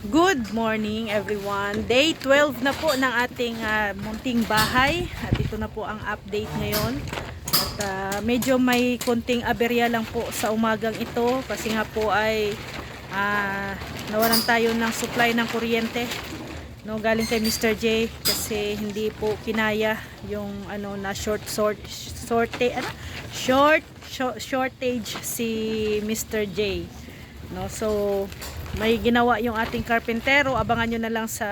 Good morning everyone. Day 12 na po ng ating munting bahay. At ito na po ang update ngayon. At medyo may konting aberya lang po sa umagang ito. Kasi nga po ay nawalan tayo ng supply ng kuryente. No, galing kay Mr. J. Kasi hindi po kinaya yung shortage si Mr. J. No, so may ginawa yung ating karpentero. Abangan nyo na lang sa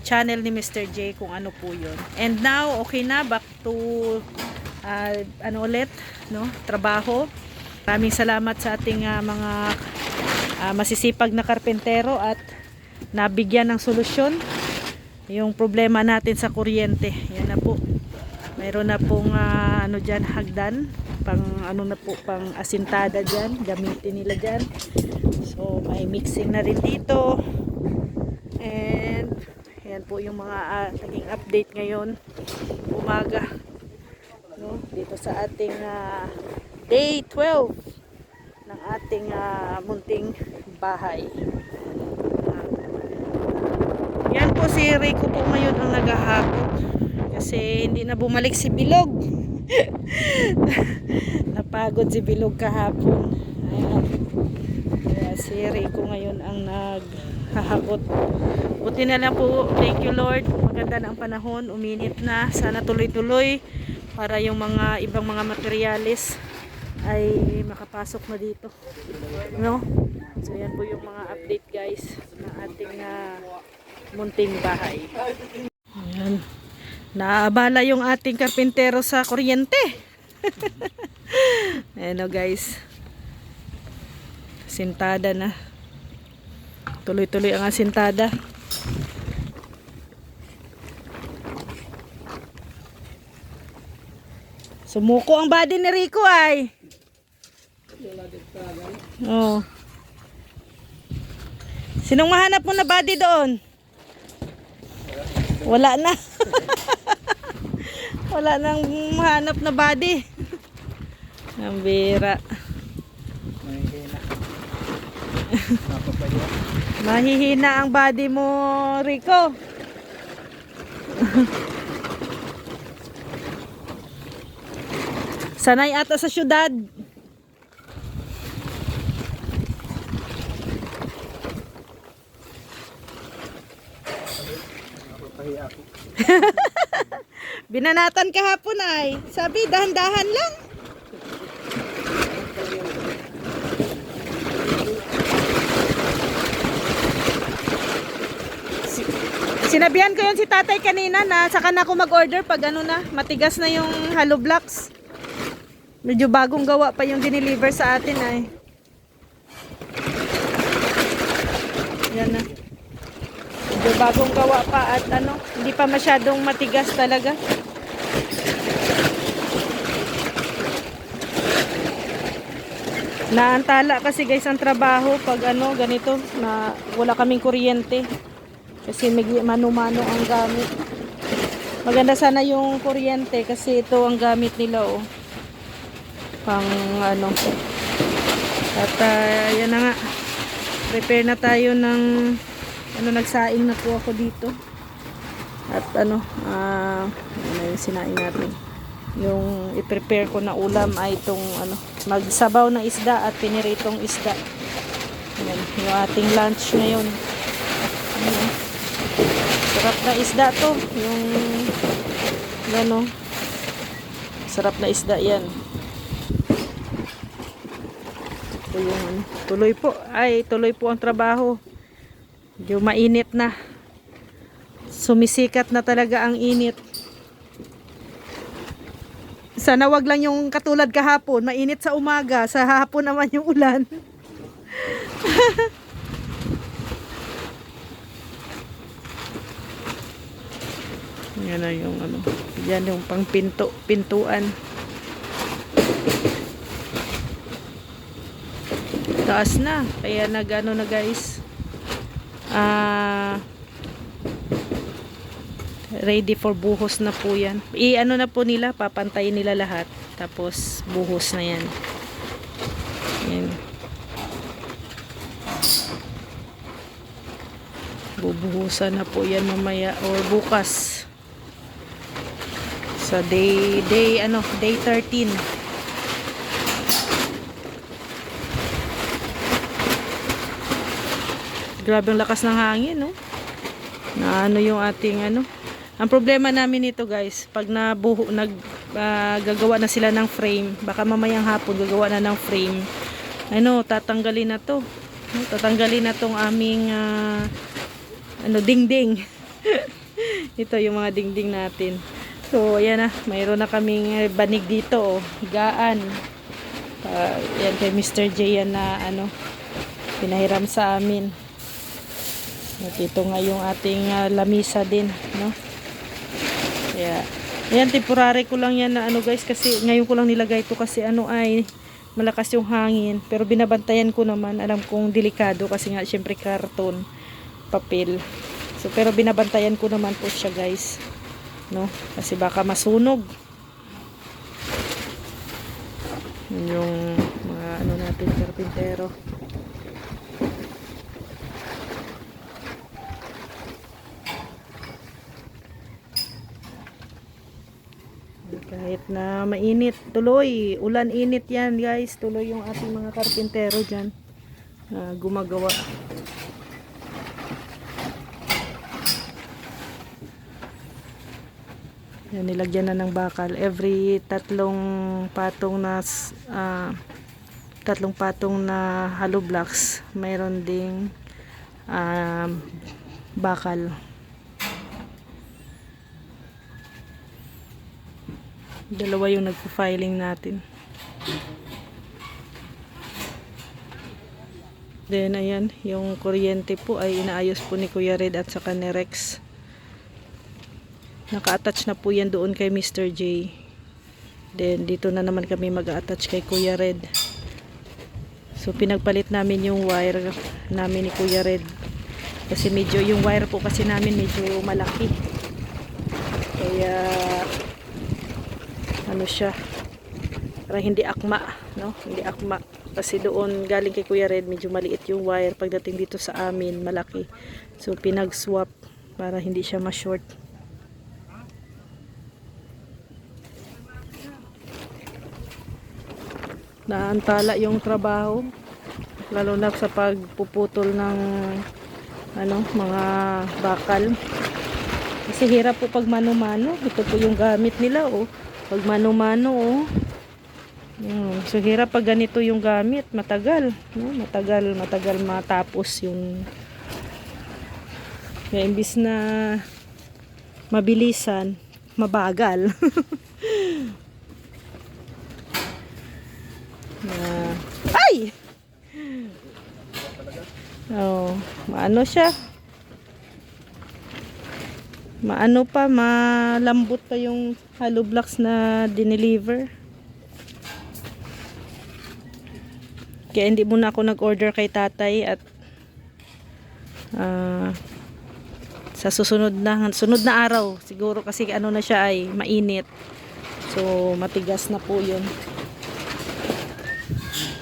channel ni Mr. J kung ano po yun. And now, okay na. Back to trabaho. Maraming salamat sa ating mga masisipag na karpentero at nabigyan ng solusyon yung problema natin sa kuryente. Yan na po. Mayroon na pong dyan, hagdan. Pang pang asintada dyan. Gamitin nila dyan. So may mixing na rin dito. And yan po yung mga naging update ngayon umaga, no? Dito sa ating day 12 ng ating munting bahay. Yan po si Rico po ngayon ang naghahakot kasi hindi na bumalik si Bilog. Napagod si Bilog kahapon. Ayan. Kaya si Rico ngayon ang naghahakot. Buti na lang po, thank you Lord, maganda na ang panahon, uminit na, sana tuloy-tuloy para yung mga ibang mga materyales ay makapasok na dito, no? So yan po yung mga update guys ng ating munting bahay. Ayan. Naabala yung ating karpintero sa kuryente. Ayan o guys, sintada na, tuloy-tuloy ang asintada. Sumuko ang body ni Rico ay. Oh. Sinong mahanap mo na body doon? Wala na. Wala nang mahanap na body. Ang bira. Mahihina ang body mo, Rico. Sanay ata sa syudad. Binanatan kahapon ay. Sabi, dahan-dahan lang. Sinabihan ko yun si tatay kanina na saka na ako mag-order pag matigas na yung hollow blocks. Medyo bagong gawa pa yung dineliver sa atin ay. Yan na. Medyo bagong gawa pa at hindi pa masyadong matigas talaga. Naantala kasi guys ang trabaho pag ganito na wala kaming kuryente. Kasi mano-mano ang gamit. Maganda sana yung kuryente kasi ito ang gamit nila pang At yan na nga. Prepare na tayo ng nagsaing na po ako dito. At yung sinaing natin. Yung i-prepare ko na ulam ay itong magsabaw ng isda at piniritong isda. Yan, yung ating lunch ngayon. Sarap na isda to, yung sarap na isda yan. Ito yung tuloy po ang trabaho. Medyo mainit na, sumisikat na talaga ang init. Sana wag lang yung katulad kahapon, mainit sa umaga, sa hapon naman yung ulan. Yan na yung yan yung pang pintuan. Taas na, kaya na guys. Ready for buhos na po yan. Na po nila, papantayin nila lahat. Tapos buhos na yan. Yan. Bubuhusan na po yan mamaya or bukas. Sa day 13. Grabe ang lakas ng hangin, no? Na ano yung ating ano. Ang problema namin nito, guys, pag gagawa na sila ng frame, baka mamayang hapon gagawa na ng frame. Ano, tatanggalin na 'to. No, tatanggalin na tong aming dingding. Ito yung mga dingding natin. So, ayan na, mayroon na kaming banig dito, oh, higaan. Yan kay Mr. J yan na pinahiram sa amin. At ito nga yung ating lamisa din, no? Kaya, ayan, temporary ko lang yan na guys, kasi ngayon ko lang nilagay ito kasi ay malakas yung hangin. Pero binabantayan ko naman, alam kong delikado kasi nga syempre karton, papel. So, pero binabantayan ko naman po siya, guys. No? Kasi baka masunog. Yung mga natin, karpintero. Kahit na mainit, tuloy, ulan init yan, guys, tuloy yung ating mga karpintero dyan gumagawa. Yan, nilagyan na ng bakal every tatlong patong na hollow blocks, mayroon ding bakal. Dalawa yung nagpo-filing natin. Then ayan, yung kuryente po ay inaayos po ni Kuya Red at saka ni Rex. Naka-attach na po yan doon kay Mr. J. Then dito na naman kami mag-attach kay Kuya Red. So pinagpalit namin yung wire namin ni Kuya Red. Kasi medyo yung wire po kasi namin medyo malaki. Kaya siya, parang hindi akma, no? Hindi akma. Kasi doon galing kay Kuya Red, medyo maliit yung wire. Pagdating dito sa amin, malaki. So pinag-swap para hindi siya ma-short. Naantala yung trabaho, lalo na sa pagpuputol ng mga bakal. Kasi hirap po pag mano-mano. Ito po yung gamit nila, oh. Pag mano-mano, oh. So hirap pag ganito yung gamit, matagal, no? Matagal matapos yung. Kaya imbis na mabilisan, mabagal. Ay! Oh, maano siya? Malambot pa yung hollow blocks na dineliver. Kaya hindi muna ako nag-order kay tatay at sa sunod na araw siguro, kasi na siya ay mainit. So matigas na po 'yun.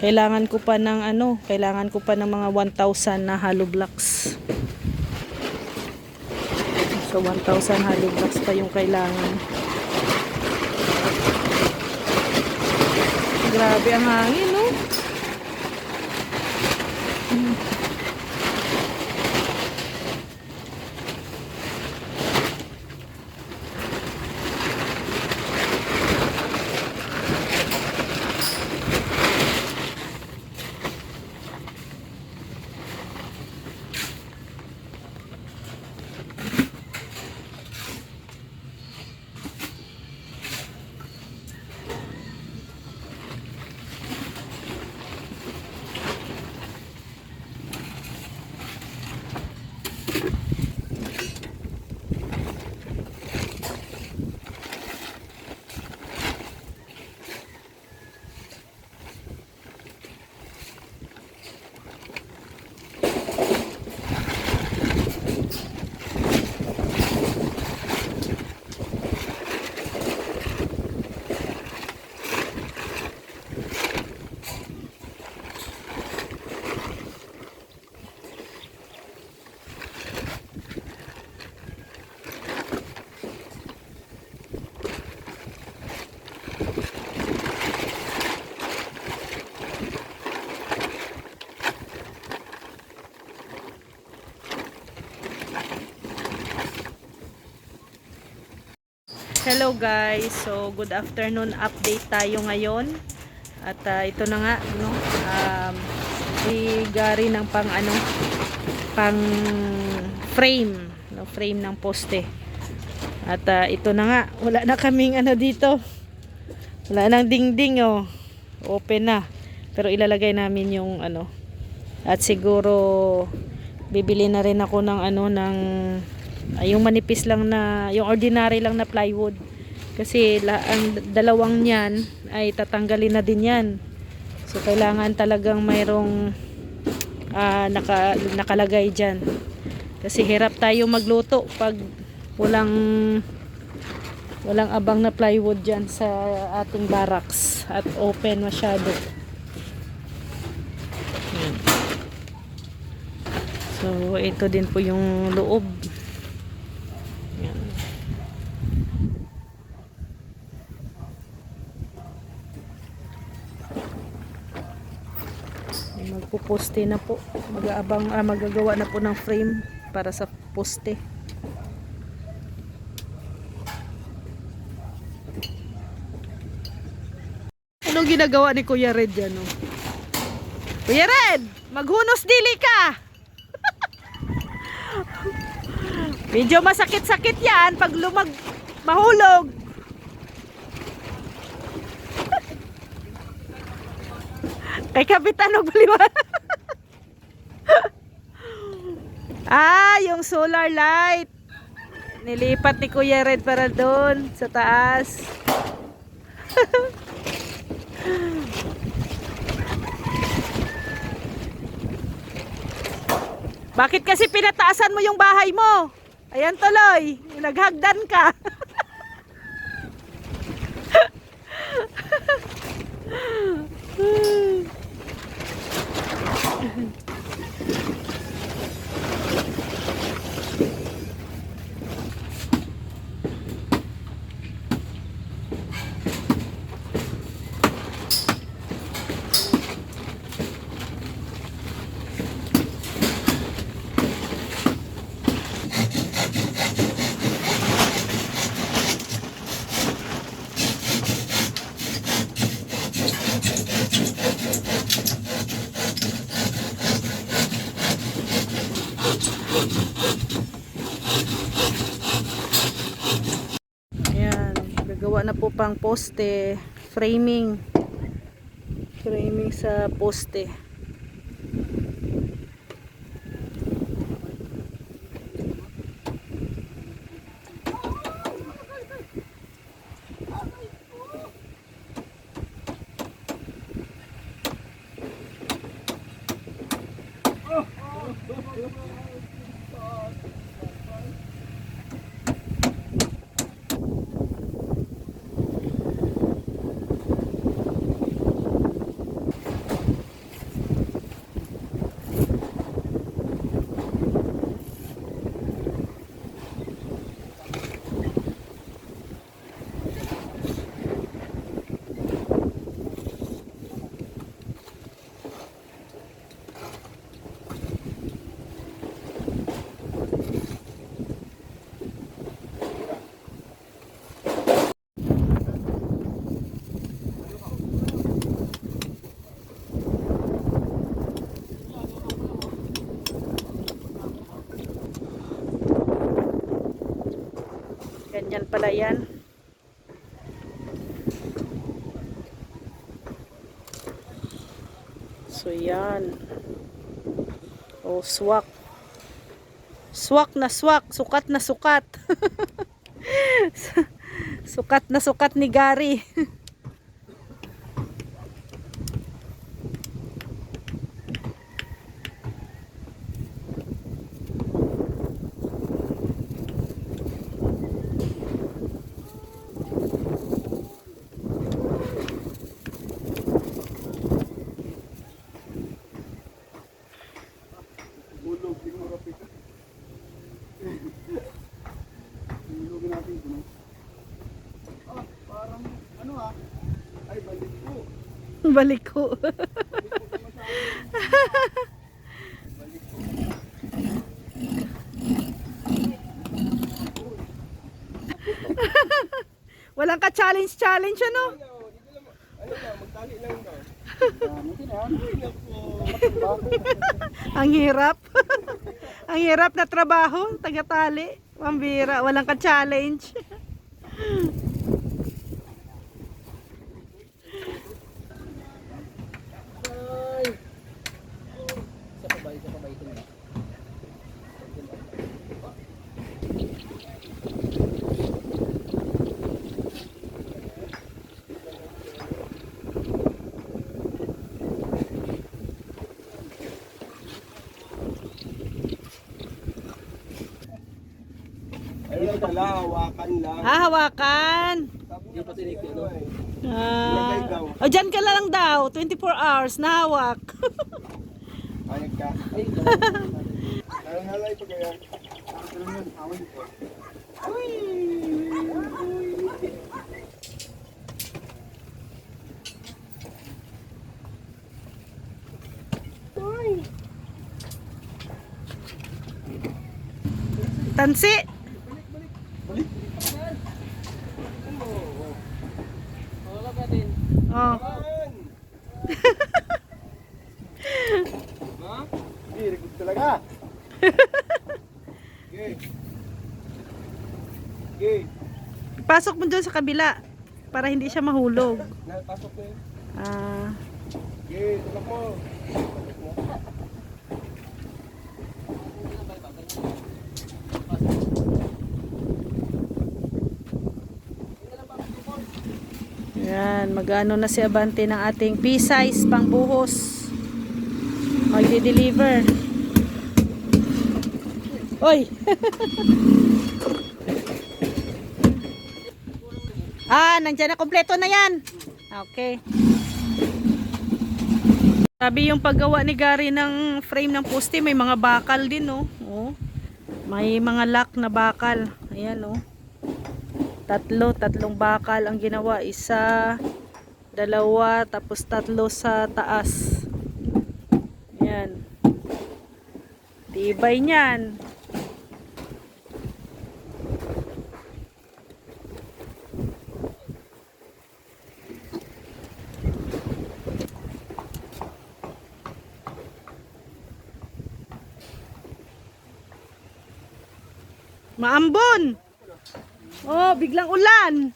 Kailangan ko pa ng mga 1,000 na hollow blocks. So 1,000 hollow blocks pa yung kailangan. Grabe ang hangin, no? Hello guys, so good afternoon, update tayo ngayon. At ito na nga, no, gari ng pang frame, no, frame ng poste. At ito na nga, wala na kaming dito, wala nang dingding, oh, open na. Pero ilalagay namin yung at siguro bibili na rin ako ng yung manipis lang na, yung ordinary lang na plywood, kasi ang dalawang niyan ay tatanggalin na din yan. So kailangan talagang mayroong nakalagay dyan, kasi hirap tayo magluto pag walang abang na plywood dyan sa ating barracks at open masyado. So ito din po yung loob. Yan. Magpuposte na po, magagawa na po ng frame para sa poste. Anong ginagawa ni Kuya Red yan, no? Kuya Red, maghunos dili ka. Medyo masakit-sakit yan pag mahulog. Kay Kapitan Obliwa. Yung solar light nilipat ni Kuya Red para doon sa taas. Bakit kasi pinataasan mo yung bahay mo? Ayan tuloy, naghagdan ka. Ayan, gagawa na po pang poste, framing sa poste. Ganyan pala yan. So yan. Oh, swak. Swak na swak. Sukat na sukat. Sukat na sukat ni Gary. Balik ko. Walang ka-challenge ano? Ano ba, magtali lang daw. Ang hirap. Ang hirap na trabaho, taga-tali. Pambira, walang ka-challenge. Ano lang pala, hawakan lang. Hawakan. Hindi pa tinik yun. O dyan ka lang daw, 24 hours, nahawak. Ayag ka. Ano nalay pa kaya? Tansi. Oh. Ha? Hindi, record talaga. Okay. Okay. Pasok mo doon sa kabila para hindi siya mahulog. Napasok na yun. Ah, Okay, tulak mo. yan, magano na si Abante ng ating P-size pangbuhos. Magde-deliver. Oy. Nandiyan na, kompleto na yan. Okay. Sabi yung paggawa ni Gary ng frame ng poste, may mga bakal din, oh. Oh. May mga lock na bakal. Ayan, oh. Tatlong bakal ang ginawa. Isa, dalawa, tapos tatlo sa taas. Ayan. Tibay niyan. Maambon. Oh, biglang ulan.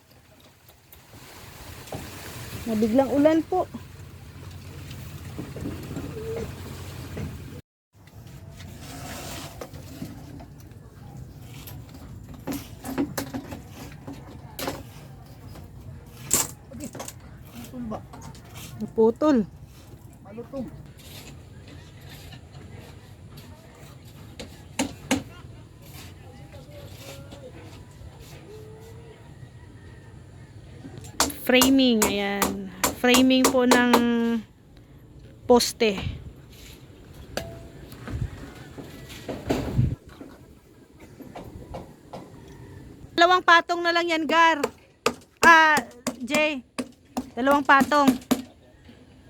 Biglang ulan po. Naputol. Malutong. Framing, ayan. Framing po ng poste. Dalawang patong na lang yan, Gar. Jay. Dalawang patong.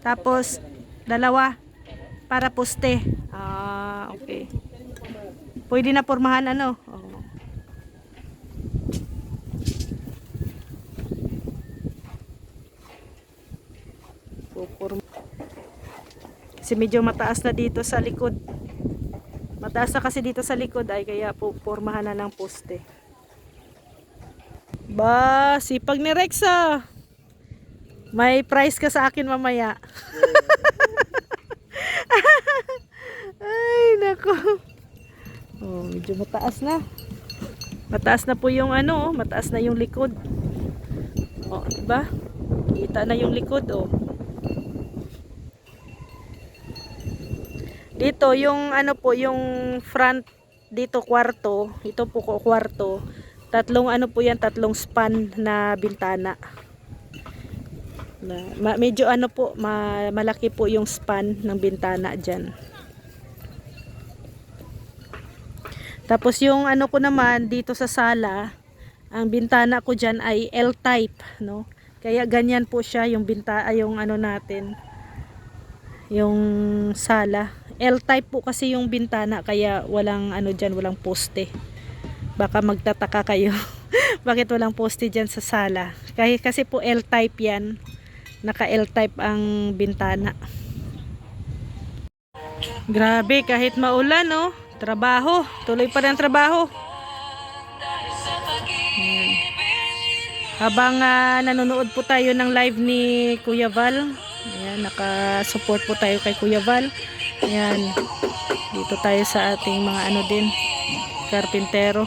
Tapos, dalawa para poste. Okay. Pwede na pormahan, ano? Oh. Kasi medyo mataas na dito sa likod. Mataas na kasi dito sa likod ay kaya po pormahan na ng poste. Ba, sipag ni Rexa. May price ka sa akin mamaya. Ay, nako. Oh, medyo mataas na. Mataas na po yung ano, mataas na yung likod. Oh, diba? Kita na yung likod, oh. Dito yung ano po, yung front dito kwarto, ito po ko kwarto. Tatlong ano po yan, tatlong span na bintana. Medyo ano po, malaki po yung span ng bintana diyan. Tapos yung ano ko naman dito sa sala, ang bintana ko diyan ay L-type, no? Kaya ganyan po siya yung yung ano natin. Yung sala L-type po kasi yung bintana, kaya walang ano dyan, walang poste. Baka magtataka kayo. Bakit walang poste dyan sa sala? Kasi po L-type yan. Naka L-type ang bintana. Grabe, kahit maulan, oh. Trabaho. Tuloy pa rin ang trabaho. Ayan. Habang nanonood po tayo ng live ni Kuya Val. Ayan, naka-support po tayo kay Kuya Val. Ayan. Dito tayo sa ating mga ano din, karpintero.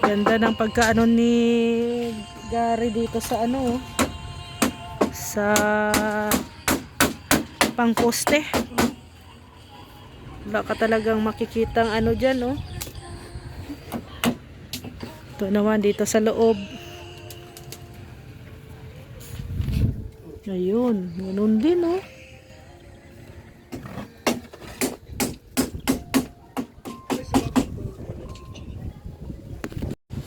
Ganda ng pagkaano ni Gary dito sa ano, sa pangposte. Wala ka talagang makikitang ano dyan, oh. Ito naman dito sa loob. Ayun, ganun din, oh.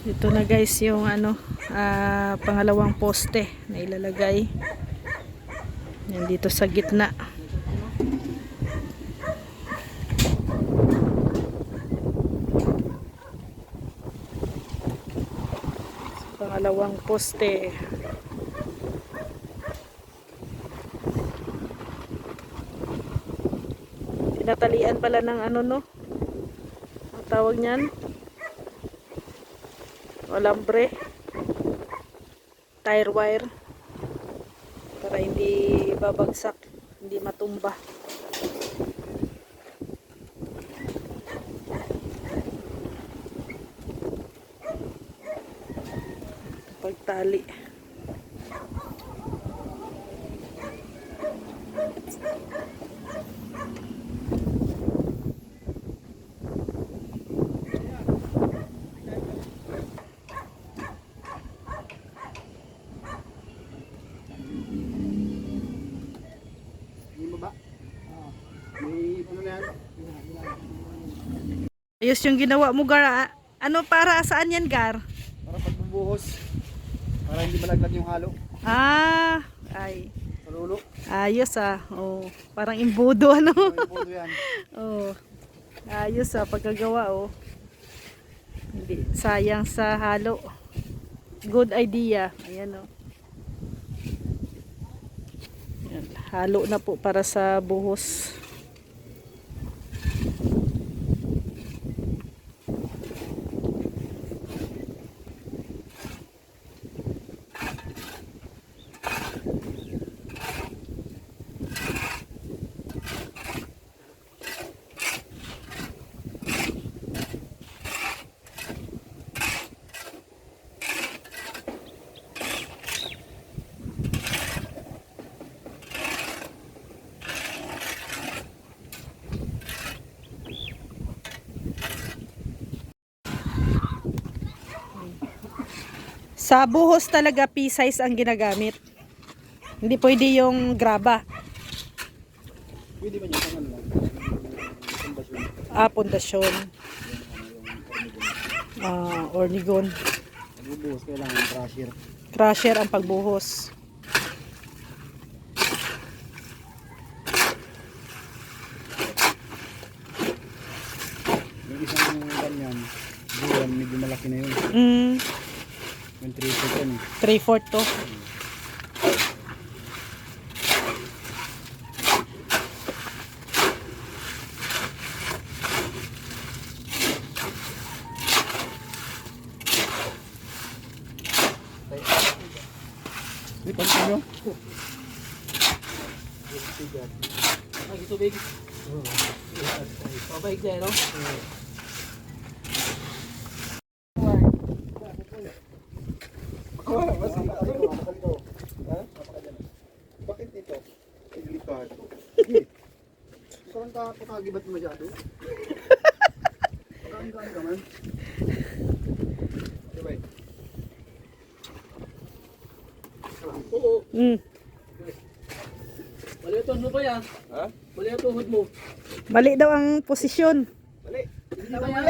Ito na guys yung ano, pangalawang poste na ilalagay. Yan dito sa gitna. Pangalawang poste. Tinatalian pala ng ano, no? Ang tawag niyan? Alambre, tire wire, para hindi babagsak, hindi matumba. Pagtali. Ayos yung ginawa mo, Gar. Ano, para saan yan, Gar? Para pagbubuhos. Para hindi malaglag yung halo. Ay. Sa lulo. Ayos Oh, parang imbudo ano. Yung podo yan. Oh. Ayos pagkagawa Hindi sayang sa halo. Good idea. Ayan Ayan, halo na po para sa buhos. Sa buhos talaga P-size ang ginagamit. Hindi pwede yung graba. Pwede ba yung pangalan lang? Pundasyon. Ornigon. Pagbubuhos kailangan crusher. Crusher ang pagbuhos. Yung isang ganyan, buwan, medyo malaki na yun. Yung 3/4 yan. 3/4 to. Di, pagkin nyo. Lagi tubig. Pabaig na, no? Bakit dito? Delikado. Sige. Saan ka pakagibat mo masyado? Pagkaan ka man. Diba? Oo. Bali ito, ano ba yan? Ha? Bali ito, tuhod mo. Mali daw ang posisyon. Bali. Hindi ba yan?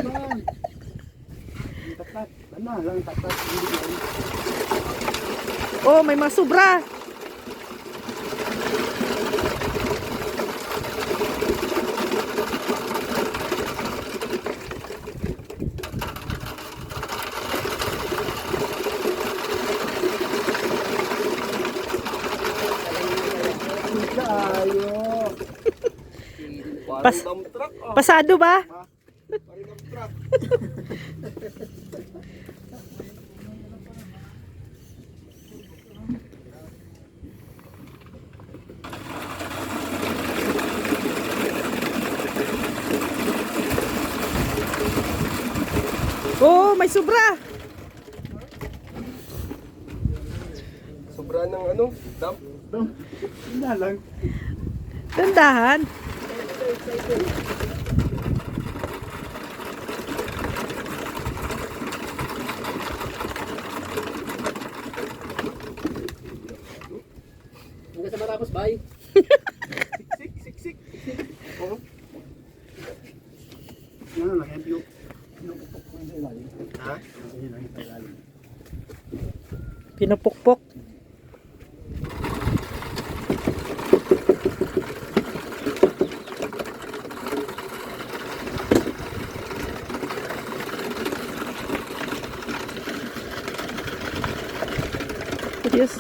Taklat. Bali. Ano lang, tatas. Hindi lang. Oh, may mga sobra. Kayo. Pas Dump truck. Oh. pasado ba? Parang dump truck. Oh, may sobra. Sobra ng ano? Dump. Hindi lang. Dandahan. Hanggang sa matapos, bye. Siksik. Oo. Ano lang, yan yung pinupukpok ko sa ilalim. Ha? Yan lang sa ilalim. Pinupukpok. Yes.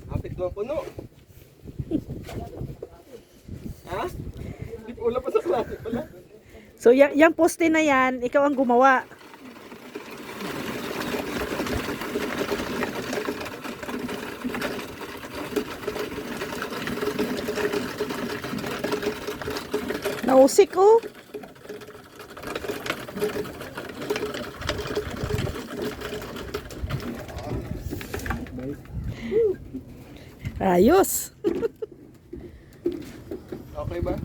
Kapit mo puno. Ha? Wala pa sa klase pala. So, yung poste na yan, ikaw ang gumawa. Nausik oh. Ayos. Okay ba?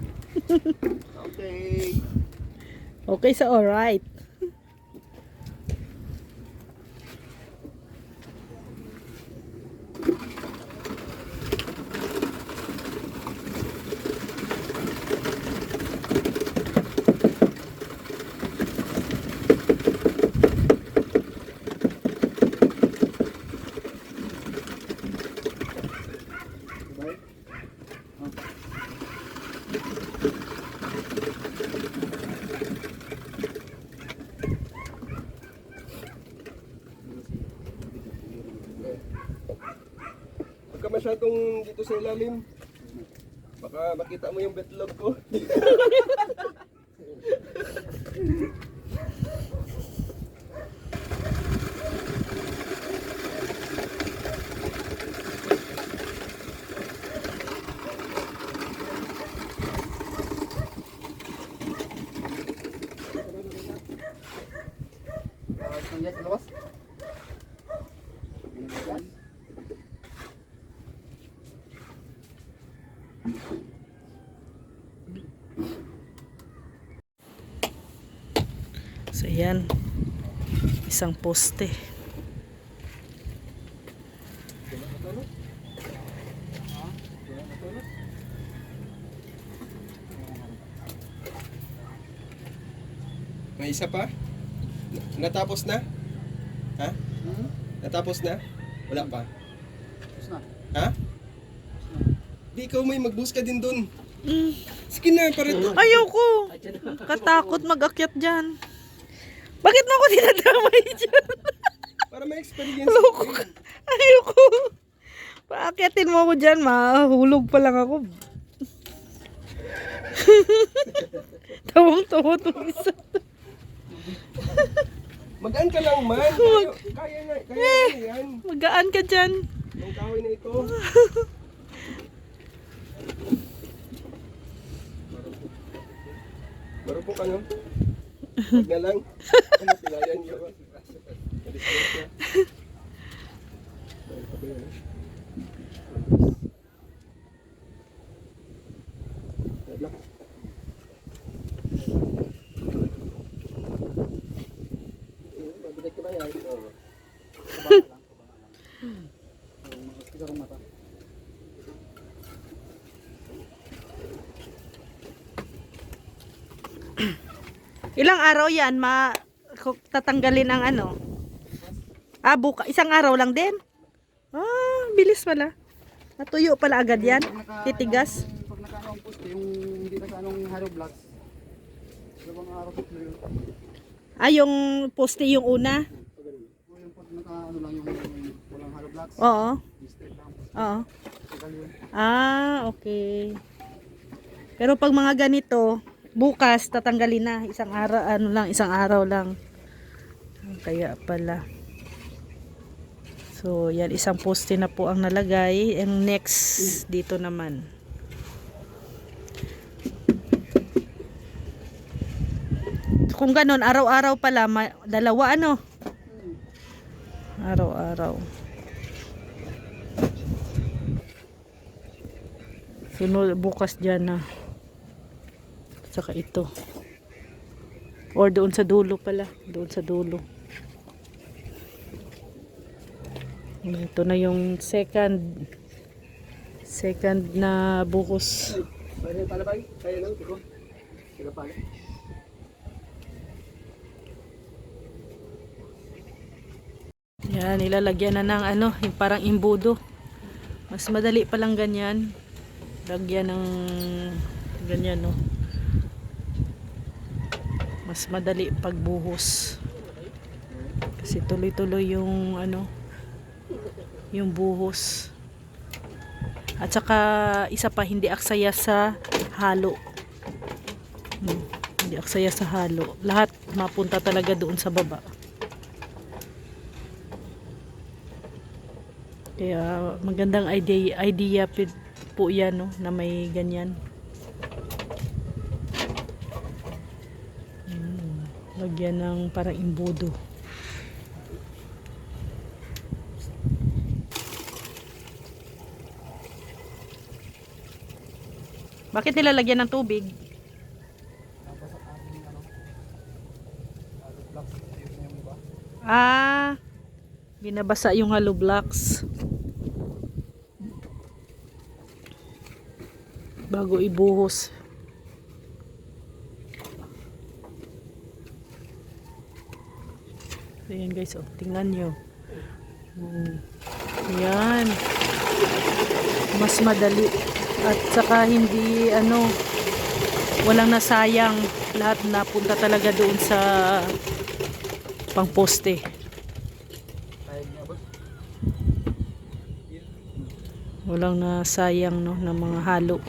Okay. Okay sa alright. Bye. Huwag ka masyadong dito sa ilalim. Baka makita mo yung betlog ko. Nandiyan sa labas. So yan. Isang poste. May isa pa? Natapos na? Ha? Natapos na? Wala pa? Tapos na. Ha? Di ikaw may mag-boost ka din dun. Sige na, para to. Ayoko. Katakot mag-akyat dyan. Bakit mo ako dinadamay dyan? Para may experience. Loko ka. Ayoko. Paakyatin mo ako dyan, mahulog pa lang ako. Tawang-tawa itong isa. Magaan ka lang man. Kaya na yan. Magaan ka dyan. Ang kahoy na ito. Marupok ka no? Huwag na lang. Ano pilayan yun? Mabigat ka ba yan? Ilang araw yan tatanggalin ang ano? Isang araw lang din? Bilis pala. Natuyo pala agad yan. Titigas. Pag nakaano ang poste, yung hindi nakaanong hollow blocks. Dalawang araw po yun. Yung poste yung una? O yung pag nakaano lang yung walang hollow blocks. Oo. Straight lang. Oo. Tagal yun. Okay. Pero pag mga ganito, bukas tatanggalin na. Isang araw lang. Kaya pala. So, yan, isang poste na po ang nalagay. And next, dito naman. Kung ganon, araw-araw pala, dalawa ano? Araw-araw. Sunod, bukas dyan na. Saka ito. Or doon sa dulo pala. Doon sa dulo. Ito na yung second na buhos. Kaya pala ba? Kaya lang, tiko. Sila pala. Yan, nilalagyan na ng ano, yung parang imbudo. Mas madali palang ganyan. Lagyan ng ganyan, no. Mas madali pagbuhos. Kasi tuloy-tuloy yung ano, yung buhos. At saka isa pa, hindi aksaya sa halo. Hindi aksaya sa halo. Lahat mapunta talaga doon sa baba. Kaya magandang idea po yan, no, na may ganyan. Lagyan ng parang imbudo. Bakit nilalagyan ng tubig? Binabasa yung hollow blocks bago ibuhos. Ayan guys, tingnan nyo. Ayan. Mas madali. At saka hindi walang nasayang, lahat napunta talaga doon sa pangposte. Walang nasayang, no, ng mga halo.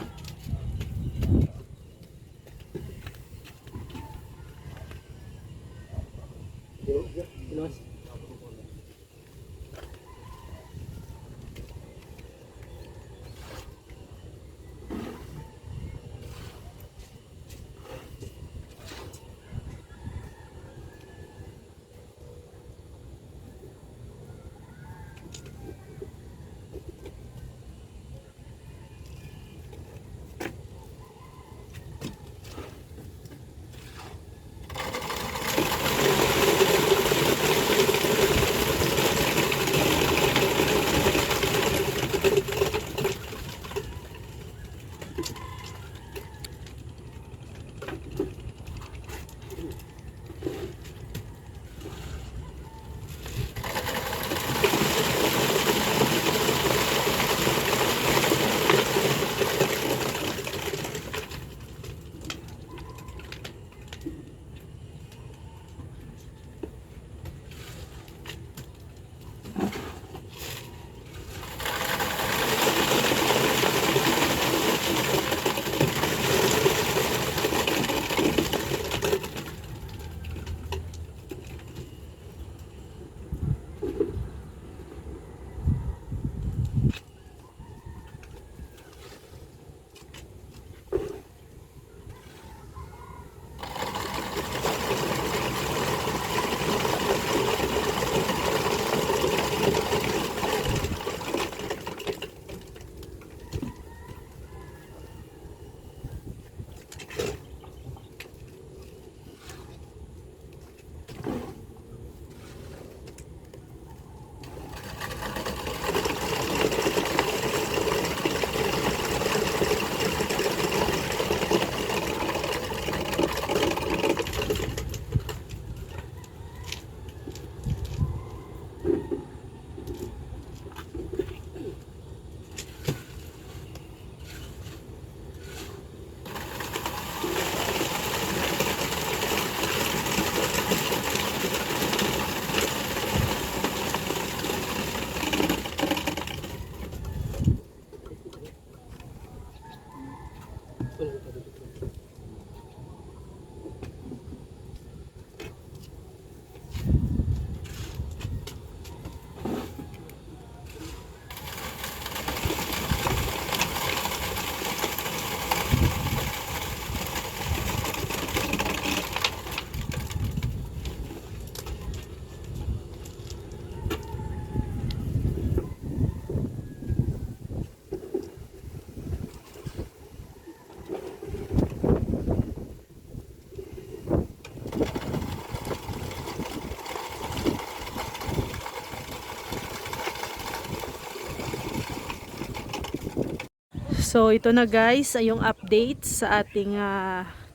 So ito na guys, ay yung update sa ating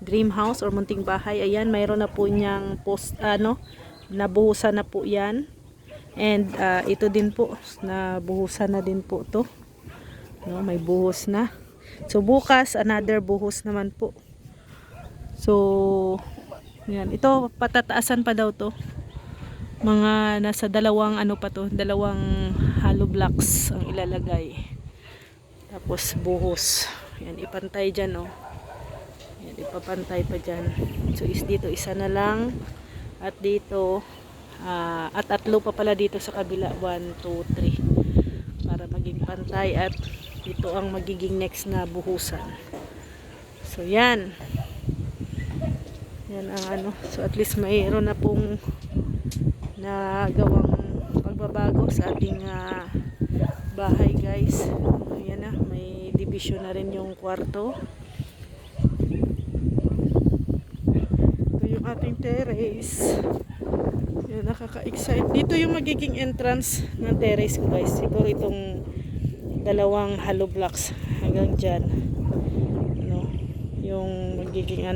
dream house or munting bahay. Ayan, mayroon na po niyang nabuhusan na po yan. And ito din po, nabuhusan na din po to. No, may buhos na. So bukas, another buhos naman po. So, yan. Ito, patataasan pa daw to. Mga nasa dalawang dalawang hollow blocks ang ilalagay. Tapos buhos. Yan, ipantay dyan, oh. Yan, ipapantay pa dyan. So, dito isa na lang. At dito, at tatlo pa pala dito sa kabila. 1, 2, 3. Para maging pantay. At ito ang magiging next na buhusan. So, yan. Yan ang So, at least mayroon na pong nagawang pagbabago sa ating bahay, guys. Ayan na. May division na rin yung kwarto. Ito yung ating terrace. Yan, nakaka-excite. Dito yung magiging entrance ng terrace ko, guys. Siguro itong dalawang hollow blocks hanggang dyan, yung magiging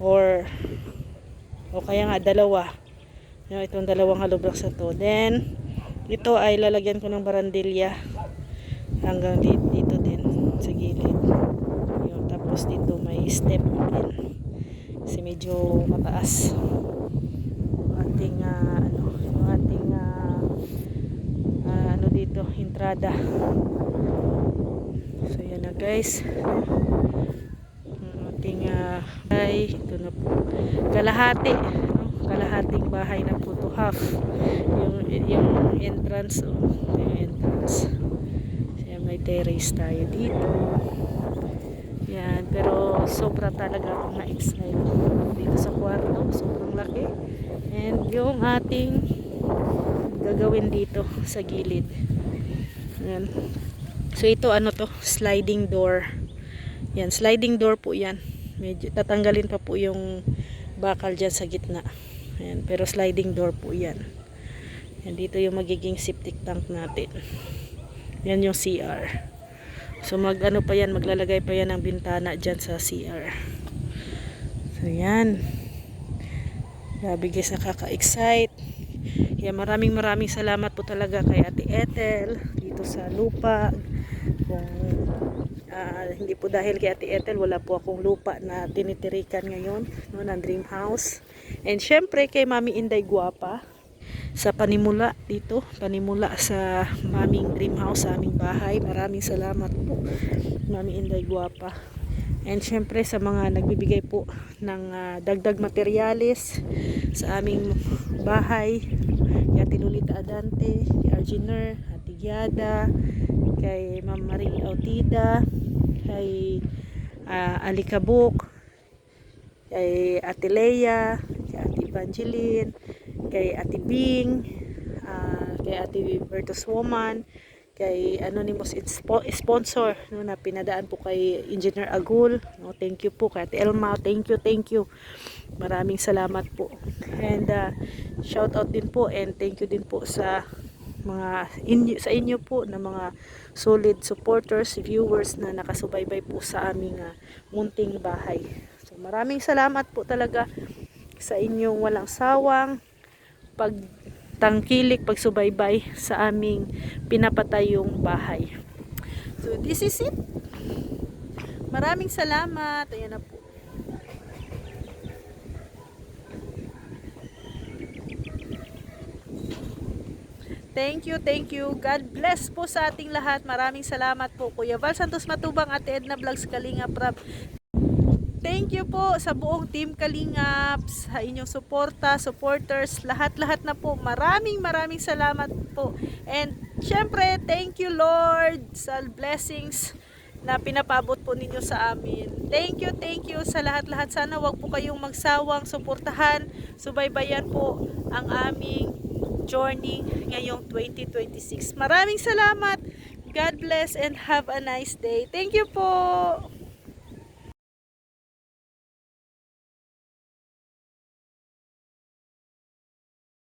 or kaya nga dalawa, itong dalawang hollow blocks na to. Then ito ay lalagyan ko ng barandilya hanggang dito din sa gilid. Tapos dito may step din kasi medyo mataas ating yung ating dito, entrada. So yan na guys. Ating ito na po. Kalahating bahay na po to, half. Yung entrance, yung entrance. So, may terrace tayo dito. Yan, pero sobra talaga akong na-excite dito sa kwarto. Sobrang laki. And yung ating gagawin dito sa gilid. Ayan. So ito to, sliding door. Yan, sliding door po yan. Medyo tatanggalin pa po yung bakal dyan sa gitna. Ayan, pero sliding door po yan. Yan, dito yung magiging septic tank natin. Yan yung CR. So pa yan, maglalagay pa yan ng bintana dyan sa CR. So yan. Grabe guys, nakaka-excite. Kaya maraming salamat po talaga kay Ate Ethel dito sa lupa. Kung hindi po dahil kay Ate Ethel, wala po akong lupa na tinitirikan ngayon, ng dream house. And syempre kay Mami Inday Guapa sa panimula dito, panimula sa maming dream house, sa aming bahay. Maraming salamat po Mami Inday Guapa. And syempre sa mga nagbibigay po ng dagdag materyales sa aming bahay, kay Ate Lolita Adante, kay Arginer, Ate Giada, kay Ma'am Marie Autida, kay Alikabuk, kay Ate Leia, kay Ate Evangeline, kay Ate Bing, kay Ate Bertus Woman, kay Anonymous sponsor na pinadaan po kay Engineer Agul. Thank you po kay Ate Elma. Thank you. Maraming salamat po. And shout out din po and thank you din po sa sa inyo po na mga solid supporters, viewers na nakasubaybay po sa aming munting bahay. So maraming salamat po talaga sa inyong walang sawang pagtangkilik, pagsubaybay sa aming pinapatayong bahay. So this is it. Maraming salamat. Ayan na po. Thank you. God bless po sa ating lahat. Maraming salamat po. Kuya Val Santos Matubang, Ate Edna Vlogs, Kalinga Prab. Thank you po sa buong team Kalingap, sa inyong supporters, lahat na po. Maraming salamat po. And syempre, thank you Lord sa blessings na pinapabot po ninyo sa amin. Thank you sa lahat. Sana wag po kayong magsawang suportahan, subaybayan po ang aming journey ngayong 2026. Maraming salamat. God bless and have a nice day. Thank you po.